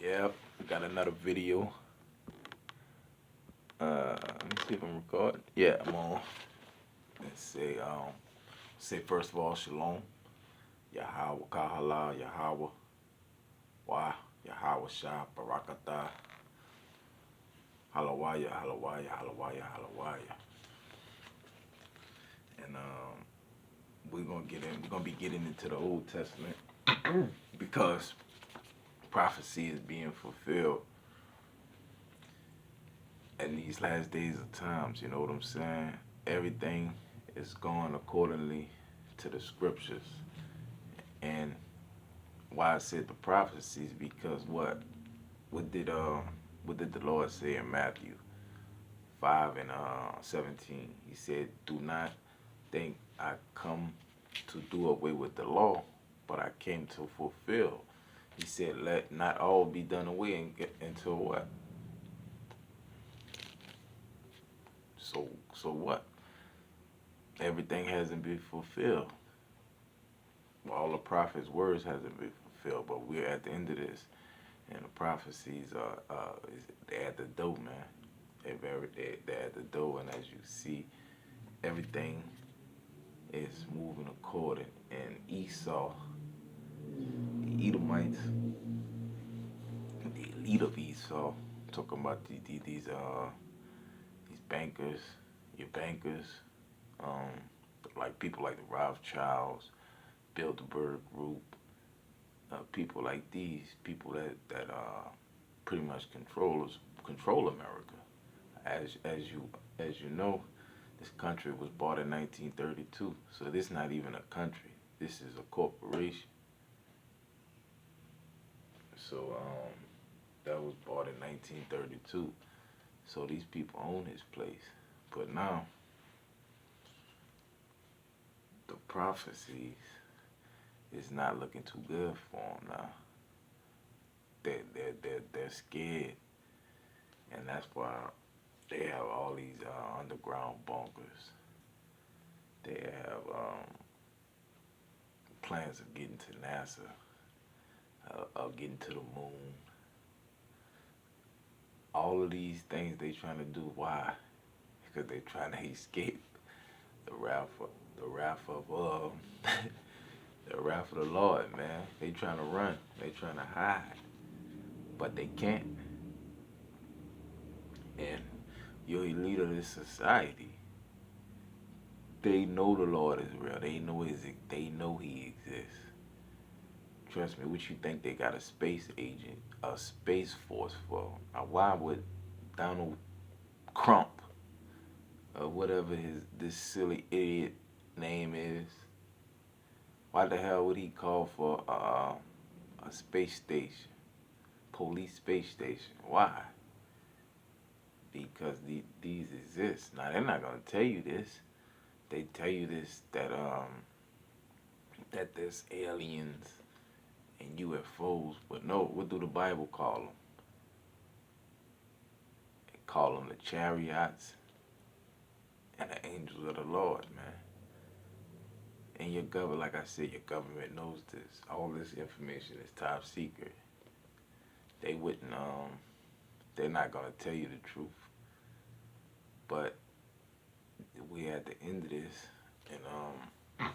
Yep, got another video. Let me see if I'm recording. Yeah, I'm on. Let's say first of all, Shalom, Yahweh, Kahala, Yahweh, Wah, Yahweh Shah, Barakatah, Halawaya, Halawaya, Halawaya, Halawaya. And we're gonna be getting into the Old Testament because prophecy is being fulfilled in these last days of times, you know what I'm saying? Everything is going accordingly to the scriptures. And why I said the prophecies, because what did the Lord say in Matthew 5 and 17? He said, "Do not think I come to do away with the law, but I came to fulfill." He said, "Let not all be done away and get into what? So what? Everything hasn't been fulfilled. All the prophets' words hasn't been fulfilled, but we're at the end of this, and the prophecies they're at the door, man. They're at the door, and as you see, everything is moving according. And Esau, the Edomites, the elite of Esau, talking about these bankers, your bankers, um, like people like the Rothschilds, Bilderberg Group, people like these, people that pretty much control America. As you know, this country was bought in 1932, so this is not even a country. This is a corporation. So that was bought in 1932. So these people own this place. But now, the prophecies is not looking too good for them now. They're scared, and that's why they have all these underground bunkers. They have plans of getting to NASA, of getting to the moon. All of these things they trying to do. Why? Because they're trying to escape the wrath of the wrath of the Lord, man. They trying to run. They trying to hide, but they can't. And your elite of this society, they know the Lord is real. They know He exists. Trust me. What you think they got a space agent, a space force for? Now, why would Donald Trump, or whatever this silly idiot name is, why the hell would he call for a space station, police space station? Why? Because these exist. Now they're not gonna tell you this. They tell you this that there's aliens and UFOs, but no. What do the Bible call them? They call them the chariots and the angels of the Lord, man. And your government, like I said, your government knows this. All this information is top secret. They wouldn't, they're not gonna tell you the truth. But we at the end of this, and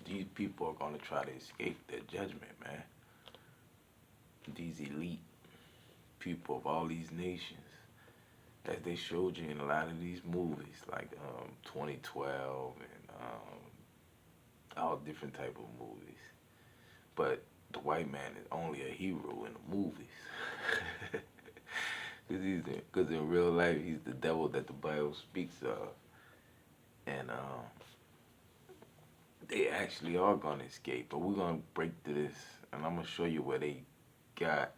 these people are gonna try to escape their judgment, man. These elite people of all these nations, as they showed you in a lot of these movies, like 2012 and all different type of movies. But the white man is only a hero in the movies. Because in real life, he's the devil that the Bible speaks of. And they actually are going to escape. But we're going to break to this, and I'm going to show you where they got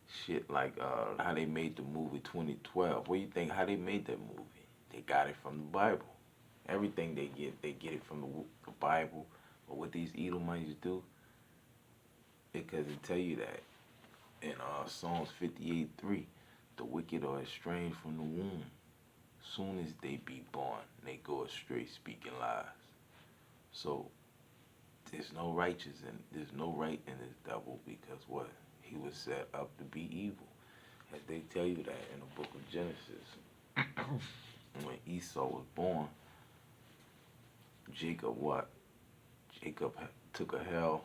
shit like how they made the movie 2012. What do you think, how they made that movie? They got it from the Bible. Everything they get it from the Bible. But what these Edomites do, because it tell you that in Psalms 58:3, the wicked are estranged from the womb. Soon as they be born, they go astray, speaking lies. So there's no righteous and there's no right in this devil, because what? he was set up to be evil. As they tell you that in the book of Genesis. When Esau was born, Jacob what? Jacob took a hell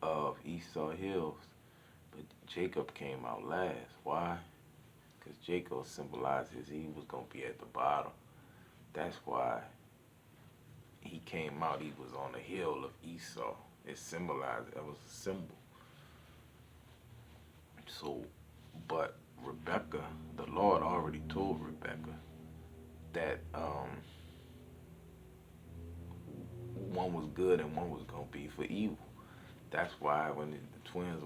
of Esau hills, but Jacob came out last. Why? Because Jacob symbolizes he was going to be at the bottom. That's why he came out, he was on the hill of Esau. It symbolized, it was a symbol. So, but Rebecca, the Lord already told Rebecca that one was good and one was going to be for evil. That's why when the twins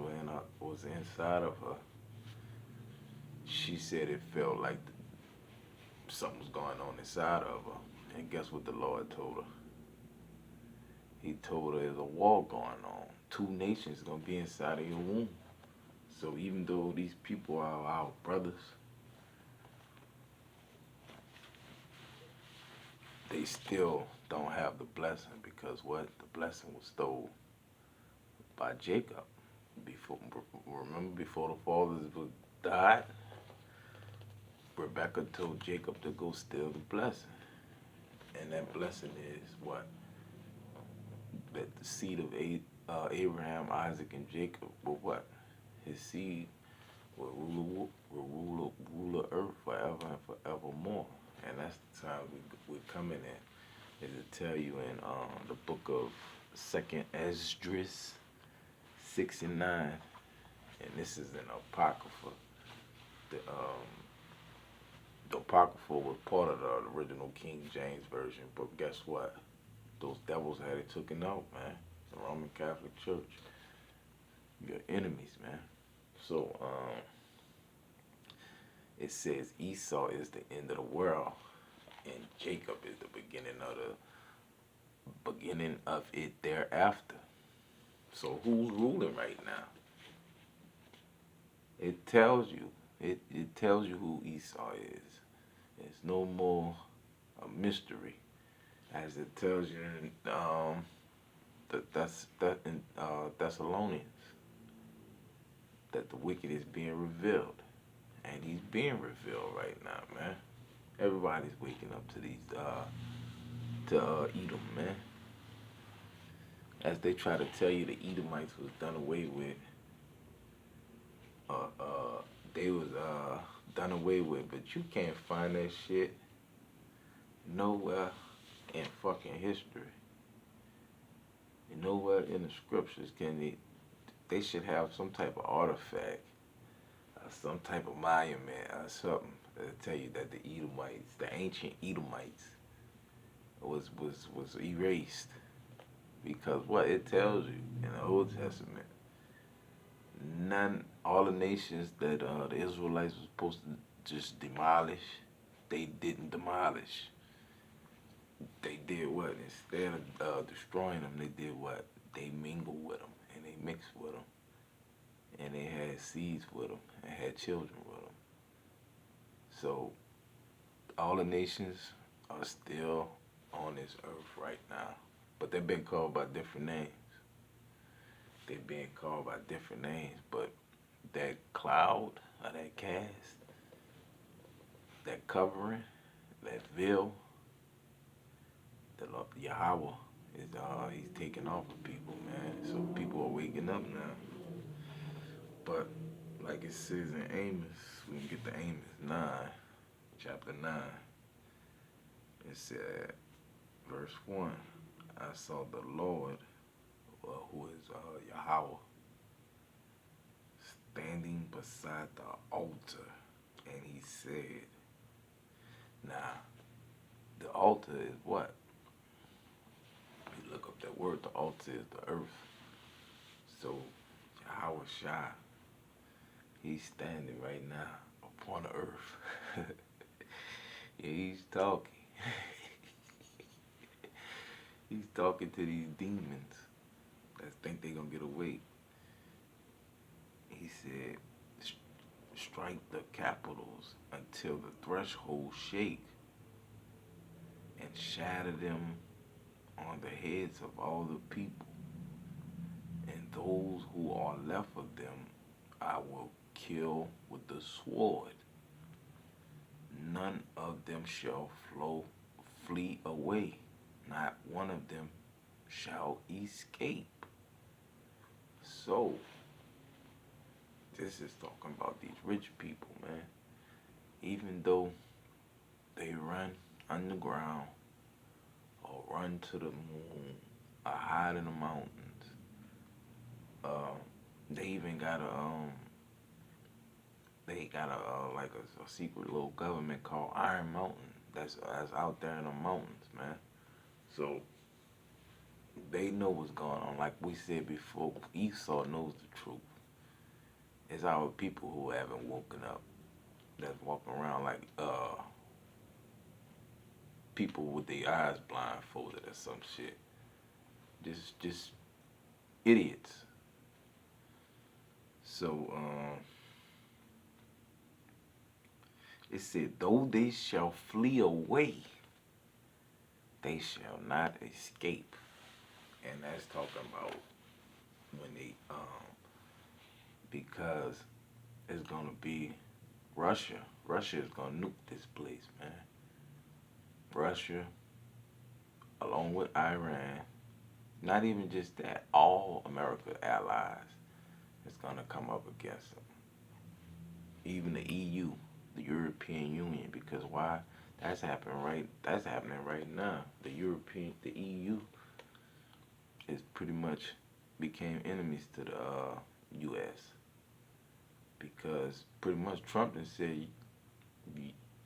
was inside of her, she said it felt like something was going on inside of her. And guess what the Lord told her? He told her there's a war going on. 2 nations going to be inside of your womb. So even though these people are our brothers, they still don't have the blessing because what? The blessing was stole by Jacob. Remember before the fathers died, Rebecca told Jacob to go steal the blessing. And that blessing is what? That the seed of Abraham, Isaac, and Jacob will what? His seed will rule the earth forever and forevermore. And that's the time we're coming in. Is to tell you in the book of 2nd Esdras 6 and 9. And this is an Apocrypha. The Apocrypha was part of the original King James Version, but guess what? Those devils had it taken out, man. The Roman Catholic Church. Your enemies, man. So, it says Esau is the end of the world, and Jacob is the beginning of it thereafter. So who's ruling right now? It tells you. It tells you who Esau is. It's no more a mystery, as it tells you in Thessalonians, that the wicked is being revealed, and he's being revealed right now, man. Everybody's waking up to these Edom, man. As they try to tell you the Edomites was done away with. They was done away with, but you can't find that shit nowhere in fucking history. Nowhere in the scriptures can they should have some type of artifact, some type of monument or something that tell you that the Edomites, the ancient Edomites, was erased. Because what it tells you in the Old Testament, all the nations that the Israelites were supposed to just demolish, they didn't demolish. They did what? Instead of destroying them, they did what? They mingled with them, and they mixed with them, and they had seeds with them, and had children with them. So all the nations are still on this earth right now, but they've been called by different names. They're being called by different names, but that cloud or that cast, that covering, that veil, the Lord, Yahweh is he's taking off of people, man. So people are waking up now. But like it says in Amos, we can get to Amos 9, chapter 9. It said, verse 1, I saw the Lord, who is Yahweh, standing beside the altar, and he said, now, the altar is what? You look up that word, the altar is the earth. So, Yahweh Shai, he's standing right now upon the earth. Yeah, he's talking. He's talking to these demons that think they're going to get away. He said, strike the capitals until the threshold shake and shatter them on the heads of all the people. And those who are left of them I will kill with the sword. None of them shall flee away. Not one of them shall escape. So, this is talking about these rich people, man. Even though they run underground or run to the moon or hide in the mountains, uh, they even got a secret little government called Iron Mountain that's out there in the mountains, man. So they know what's going on. Like we said before, Esau knows the truth. It's our people who haven't woken up, that's walking around like people with their eyes blindfolded or some shit. Just idiots. So it said, though they shall flee away, they shall not escape. And that's talking about when they because it's gonna be Russia. Russia is gonna nuke this place, man. Russia, along with Iran, not even just that, all America allies is gonna come up against them. Even the EU, the European Union, because why? That's happening right now. The EU is pretty much became enemies to the U.S. because pretty much Trump has said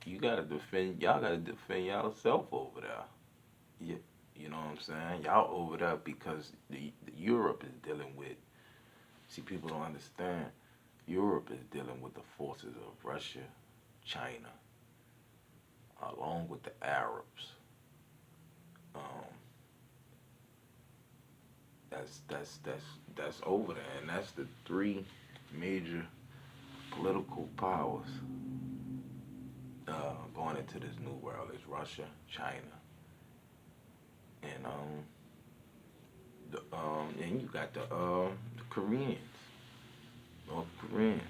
y'all gotta defend yourself over there. You know what I'm saying? Y'all over there because the Europe is dealing with. See, people don't understand. Europe is dealing with the forces of Russia, China, along with the Arabs. That's over there, and that's the three major political powers going into this new world. Is Russia, China, and and you got the Koreans, North Koreans.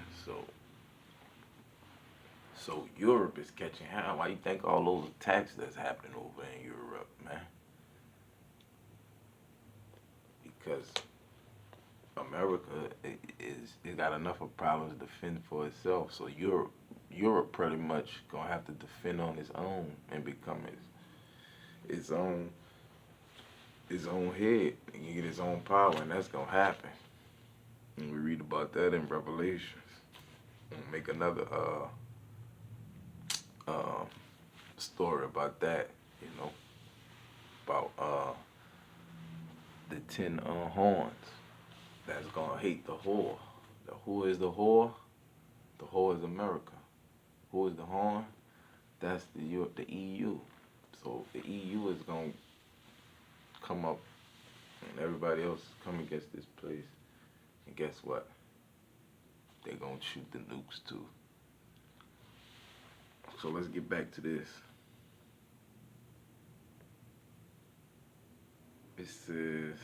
So Europe is catching hell. Why you think all those attacks that's happening over in Europe, man? Because America is got enough of problems to defend for itself. So Europe pretty much gonna have to defend on its own and become its own head and get its own power, and that's gonna happen. And we read about that in Revelations. And make another story about that, about the 10 horns that's gonna hate the whore. Who is the whore? The whore is America. Who is the horn? That's the EU. So the EU is gonna come up, and everybody else come against this place. And guess what? They're gonna shoot the nukes too. So let's get back to this. It says,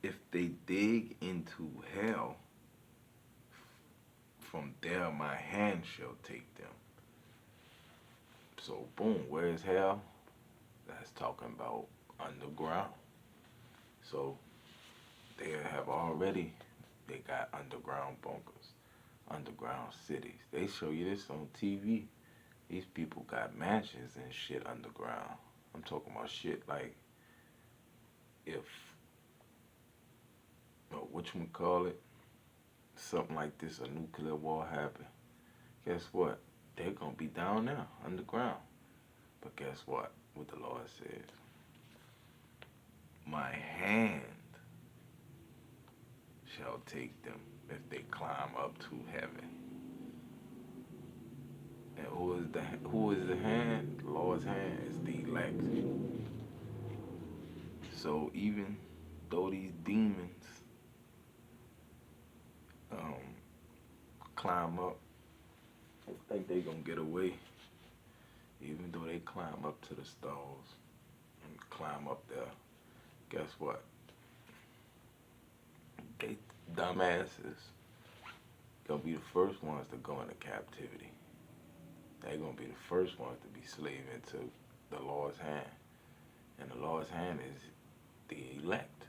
if they dig into hell, from there my hand shall take them. So boom, where is hell? That's talking about underground. So they got underground bunkers, underground cities. They show you this on TV. These people got mansions and shit underground. I'm talking about shit like if, something like this, a nuclear war happened. Guess what? They're gonna be down there, underground. But guess what? What the Lord says. My hand shall take them if they climb up to heaven. And who is the hand? The Lord's hand is the elect. So even though these demons climb up, I think they gonna get away. Even though they climb up to the stars and climb up there, guess what? dumbasses gonna be the first ones to go into captivity. They're gonna be the first ones to be slave into the Lord's hand. And the Lord's hand is the elect.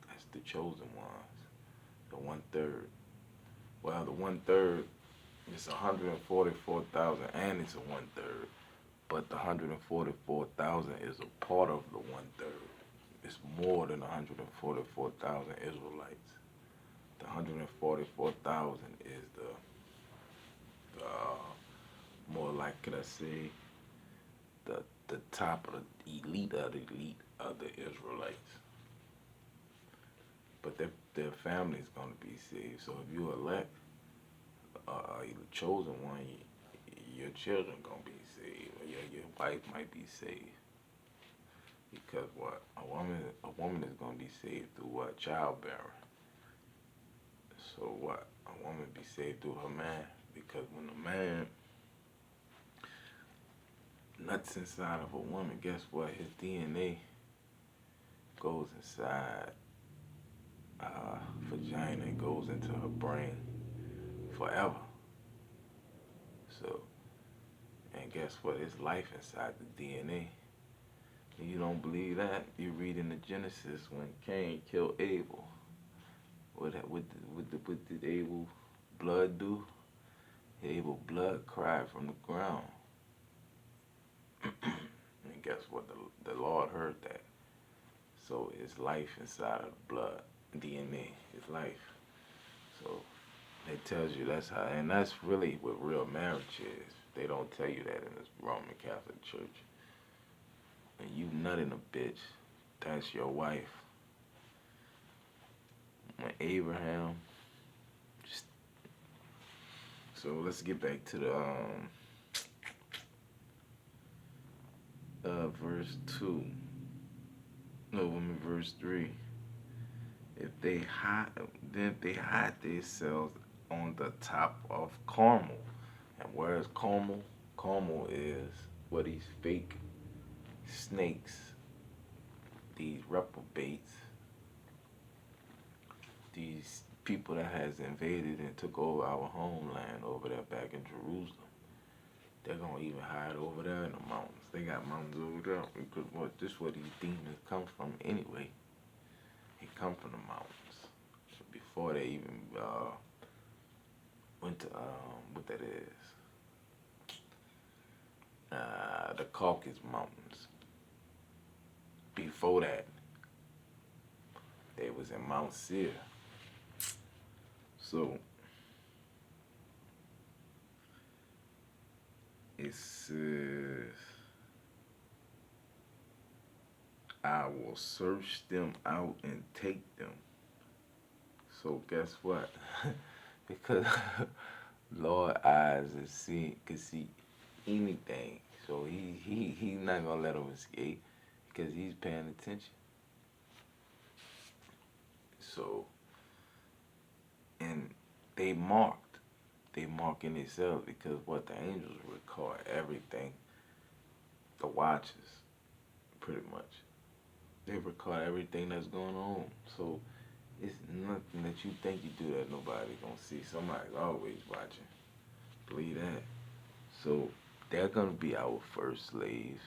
That's the chosen ones. The 1/3. Well, the 1/3 is 144,000 and it's a 1/3. But the 144,000 is a part of the 1/3. It's more than 144,000 Israelites. The 144,000 is the more like, could I say, the top of the elite of the Israelites. But their family's gonna be saved. So if you elect, you're the chosen one, your children gonna be saved. Or your wife might be saved. Because what? A woman is gonna be saved through what? Childbearing. So what? A woman be saved through her man. Because when a man nuts inside of a woman, guess what? His DNA goes inside vagina and goes into her brain forever. So, and guess what? It's life inside the DNA. And you don't believe that? You read in the Genesis when Cain killed Abel. What did Abel blood do? Abel blood cried from the ground. And guess what? The Lord heard that. So it's life inside of the blood. DNA is life. So it tells you that's how, and that's really what real marriage is. They don't tell you that in this Roman Catholic Church. And you nutting a bitch, that's your wife. When Abraham, so let's get back to the verse 2. No, verse 3. If they hide themselves on the top of Carmel. And where is Carmel? Carmel is where these fake snakes, these reprobates, these people that has invaded and took over our homeland over there back in Jerusalem. They're gonna even hide over there in the mountains. They got mountains over there because this is where these demons come from anyway. They come from the mountains. Before they even went to what that is. The Caucasus Mountains. Before that, they was in Mount Seir. So it says, I will search them out and take them. So guess what? Because Lord eyes can see anything. So he's not gonna let them escape because he's paying attention. So, and they marking themselves because what the angels record everything, the watches, pretty much. They record everything that's going on. So it's nothing that you think you do that nobody gonna see. Somebody's always watching. Believe that. So they're gonna be our first slaves.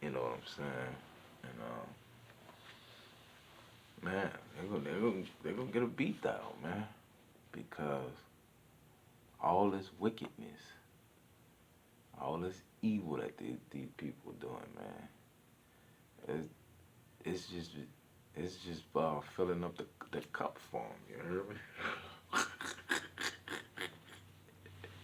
You know what I'm saying? And man, they're gonna get a beat down, man, because all this wickedness, all this evil that these people doing, man, it's just filling up the cup for them. You hear me?